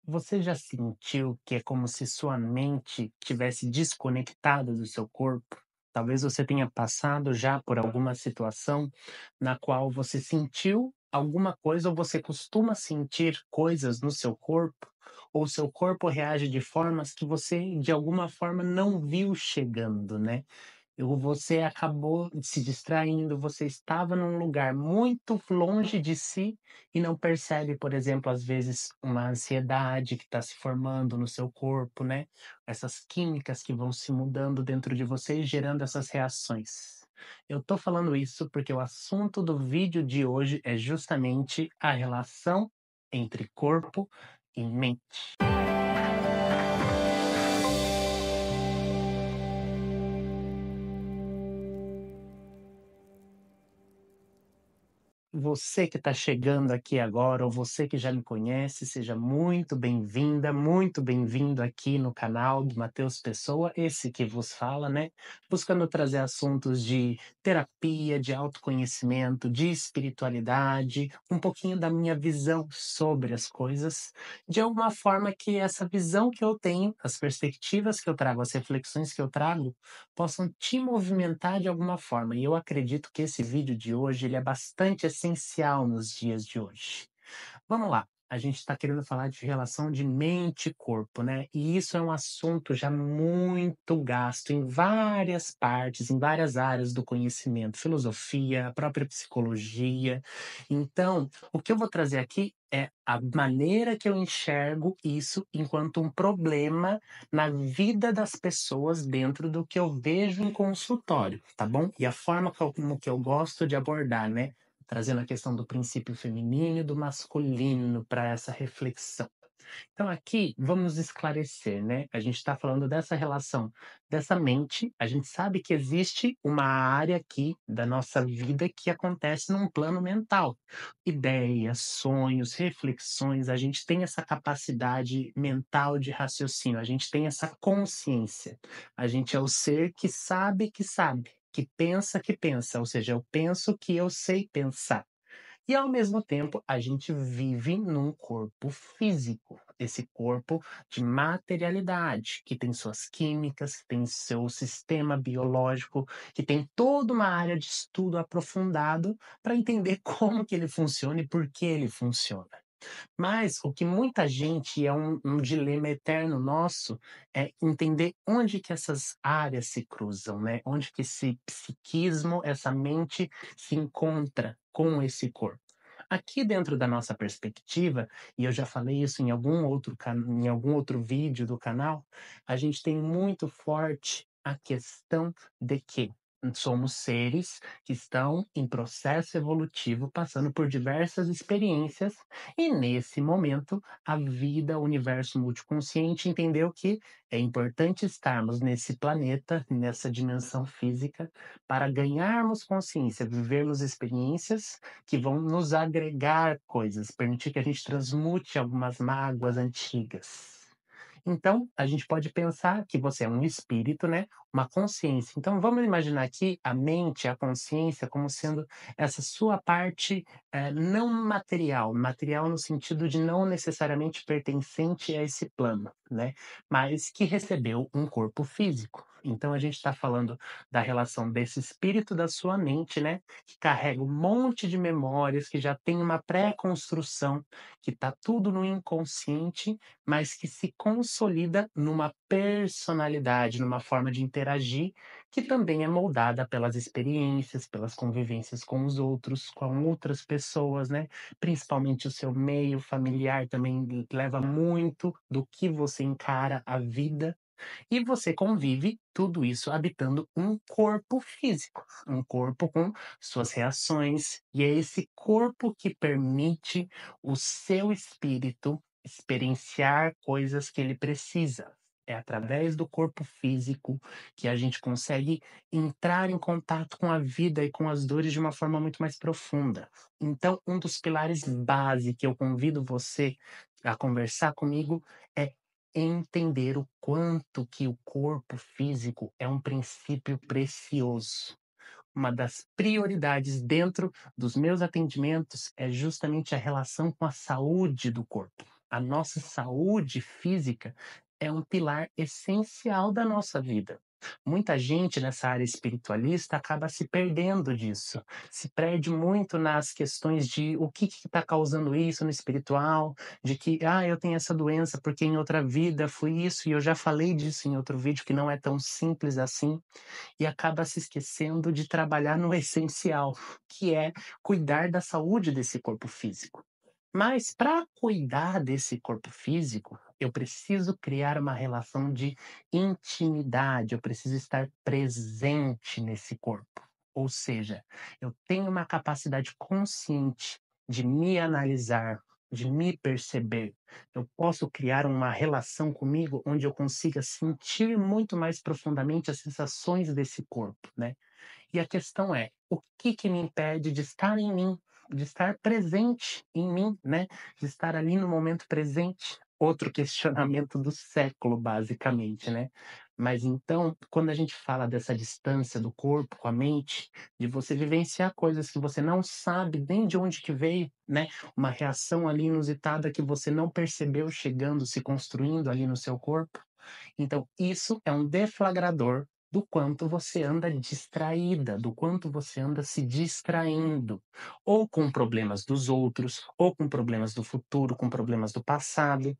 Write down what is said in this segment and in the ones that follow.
Você já sentiu que é como se sua mente tivesse desconectada do seu corpo? Talvez você tenha passado já por alguma situação na qual você sentiu alguma coisa ou você costuma sentir coisas no seu corpo, ou seu corpo reage de formas que você de alguma forma não viu chegando, né? Ou você acabou se distraindo, você estava num lugar muito longe de si e não percebe, por exemplo, às vezes, uma ansiedade que está se formando no seu corpo, né? Essas químicas que vão se mudando dentro de você e gerando essas reações. Eu tô falando isso porque o assunto do vídeo de hoje é justamente a relação entre corpo e mente. Você que está chegando aqui agora, ou você que já me conhece, seja muito bem-vinda, muito bem-vindo aqui no canal do Matheus Pessoa, esse que vos fala, né? Buscando trazer assuntos de terapia, de autoconhecimento, de espiritualidade, um pouquinho da minha visão sobre as coisas, de alguma forma que essa visão que eu tenho, as perspectivas que eu trago, as reflexões que eu trago, possam te movimentar de alguma forma. E eu acredito que esse vídeo de hoje ele é bastante essencial nos dias de hoje. Vamos lá. A gente está querendo falar de relação de mente e corpo, né? E isso é um assunto já muito gasto em várias partes, em várias áreas do conhecimento, filosofia, a própria psicologia. Então, o que eu vou trazer aqui é a maneira que eu enxergo isso enquanto um problema na vida das pessoas dentro do que eu vejo em consultório, tá bom? E a forma como que eu gosto de abordar, né? Trazendo a questão do princípio feminino e do masculino para essa reflexão. Então, aqui vamos esclarecer, né? A gente está falando dessa relação, dessa mente. A gente sabe que existe uma área aqui da nossa vida que acontece num plano mental. Ideias, sonhos, reflexões. A gente tem essa capacidade mental de raciocínio, a gente tem essa consciência. A gente é o ser que sabe que sabe. Que pensa, ou seja, eu penso que eu sei pensar. E ao mesmo tempo, a gente vive num corpo físico, esse corpo de materialidade, que tem suas químicas, que tem seu sistema biológico, que tem toda uma área de estudo aprofundado para entender como que ele funciona e por que ele funciona. Mas o que muita gente é um dilema eterno nosso, é entender onde que essas áreas se cruzam, né? Onde que esse psiquismo, essa mente se encontra com esse corpo. Aqui dentro da nossa perspectiva, e eu já falei isso em algum outro vídeo do canal, a gente tem muito forte a questão de que somos seres que estão em processo evolutivo, passando por diversas experiências, e nesse momento a vida, o universo multiconsciente entendeu que é importante estarmos nesse planeta, nessa dimensão física, para ganharmos consciência, vivermos experiências que vão nos agregar coisas, permitir que a gente transmute algumas mágoas antigas. Então, a gente pode pensar que você é um espírito, né? Uma consciência. Então, vamos imaginar aqui a mente, a consciência, como sendo essa sua parte não material, material no sentido de não necessariamente pertencente a esse plano, né? Mas que recebeu um corpo físico. Então, a gente está falando da relação desse espírito da sua mente, né? Que carrega um monte de memórias, que já tem uma pré-construção, que está tudo no inconsciente, mas que se consolida numa personalidade, numa forma de interagir, que também é moldada pelas experiências, pelas convivências com os outros, com outras pessoas, né? Principalmente o seu meio familiar também leva muito do que você encara a vida, e você convive tudo isso habitando um corpo físico, um corpo com suas reações, e é esse corpo que permite o seu espírito experienciar coisas que ele precisa. É através do corpo físico que a gente consegue entrar em contato com a vida e com as dores de uma forma muito mais profunda. Então, um dos pilares base que eu convido você a conversar comigo é entender o quanto que o corpo físico é um princípio precioso. Uma das prioridades dentro dos meus atendimentos é justamente a relação com a saúde do corpo. A nossa saúde física é um pilar essencial da nossa vida. Muita gente nessa área espiritualista acaba se perdendo disso, se perde muito nas questões de o que está causando isso no espiritual, de que, eu tenho essa doença porque em outra vida fui isso, e eu já falei disso em outro vídeo, que não é tão simples assim, e acaba se esquecendo de trabalhar no essencial, que é cuidar da saúde desse corpo físico. Mas para cuidar desse corpo físico, eu preciso criar uma relação de intimidade, eu preciso estar presente nesse corpo. Ou seja, eu tenho uma capacidade consciente de me analisar, de me perceber. Eu posso criar uma relação comigo onde eu consiga sentir muito mais profundamente as sensações desse corpo, né? E a questão é, o que que me impede de estar em mim, de estar presente em mim, né, de estar ali no momento presente? Outro questionamento do século, basicamente, né. Mas então, quando a gente fala dessa distância do corpo com a mente, de você vivenciar coisas que você não sabe nem de onde que veio, né, uma reação ali inusitada que você não percebeu chegando, se construindo ali no seu corpo, então, isso é um deflagrador do quanto você anda distraída, do quanto você anda se distraindo, ou com problemas dos outros, ou com problemas do futuro, com problemas do passado.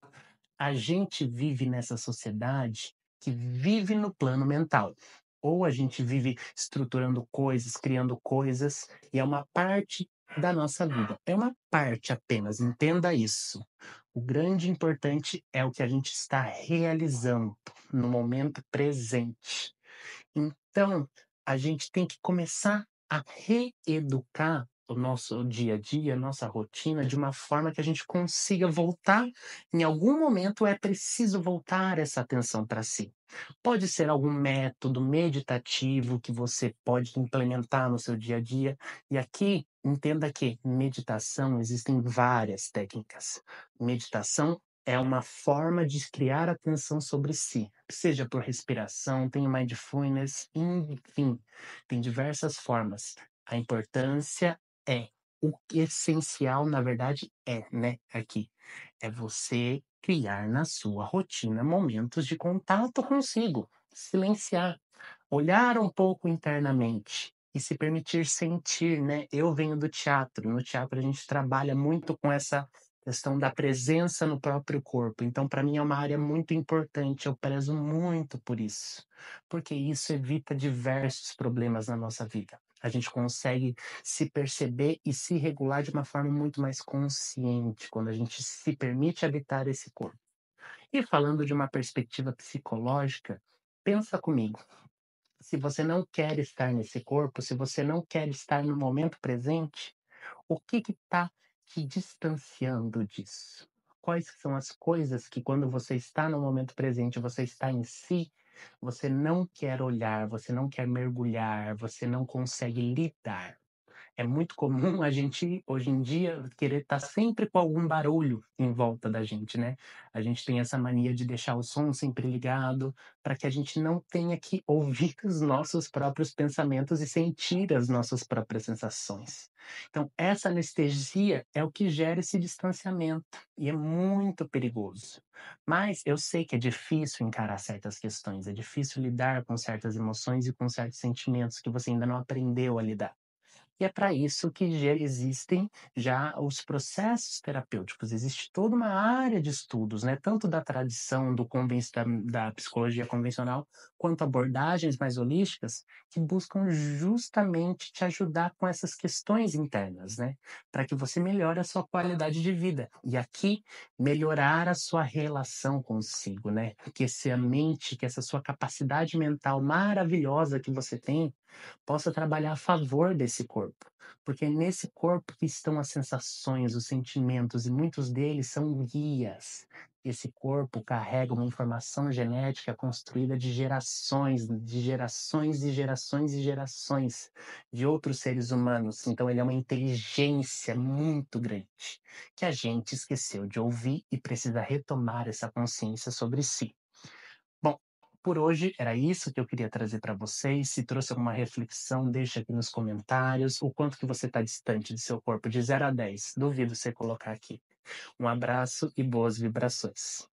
A gente vive nessa sociedade que vive no plano mental. Ou a gente vive estruturando coisas, criando coisas, e é uma parte da nossa vida. É uma parte apenas, entenda isso. O grande importante é o que a gente está realizando no momento presente. Então, a gente tem que começar a reeducar o nosso dia a dia, a nossa rotina, de uma forma que a gente consiga voltar. Em algum momento é preciso voltar essa atenção para si. Pode ser algum método meditativo que você pode implementar no seu dia a dia. E aqui, entenda que meditação existem várias técnicas. Meditação é uma forma de criar atenção sobre si, seja por respiração, tem o mindfulness, enfim, tem diversas formas. A importância é, o essencial, na verdade, é, né, aqui, é você criar na sua rotina momentos de contato consigo, silenciar, olhar um pouco internamente e se permitir sentir, né? Eu venho do teatro, no teatro a gente trabalha muito com essa questão da presença no próprio corpo, então para mim é uma área muito importante, eu prezo muito por isso, porque isso evita diversos problemas na nossa vida. A gente consegue se perceber e se regular de uma forma muito mais consciente, quando a gente se permite habitar esse corpo. E falando de uma perspectiva psicológica, pensa comigo, se você não quer estar nesse corpo, se você não quer estar no momento presente, o que está te distanciando disso? Quais são as coisas que quando você está no momento presente, você está em si, você não quer olhar, você não quer mergulhar, você não consegue lidar? É muito comum a gente, hoje em dia, querer estar sempre com algum barulho em volta da gente, né. A gente tem essa mania de deixar o som sempre ligado, para que a gente não tenha que ouvir os nossos próprios pensamentos e sentir as nossas próprias sensações. Então, essa anestesia é o que gera esse distanciamento, e é muito perigoso. Mas eu sei que é difícil encarar certas questões, é difícil lidar com certas emoções e com certos sentimentos que você ainda não aprendeu a lidar. E é para isso que já existem já os processos terapêuticos, existe toda uma área de estudos, né, tanto da tradição da psicologia convencional, quanto abordagens mais holísticas, que buscam justamente te ajudar com essas questões internas, né, para que você melhore a sua qualidade de vida. E aqui, melhorar a sua relação consigo, né, que essa mente, que essa sua capacidade mental maravilhosa que você tem, possa trabalhar a favor desse corpo, porque é nesse corpo que estão as sensações, os sentimentos, e muitos deles são guias. Esse corpo carrega uma informação genética construída de gerações e gerações e gerações de outros seres humanos. Então, ele é uma inteligência muito grande que a gente esqueceu de ouvir e precisa retomar essa consciência sobre si. Bom, por hoje era isso que eu queria trazer para vocês. Se trouxe alguma reflexão, deixa aqui nos comentários o quanto que você está distante do seu corpo, de 0 a 10. Duvido você colocar aqui. Um abraço e boas vibrações.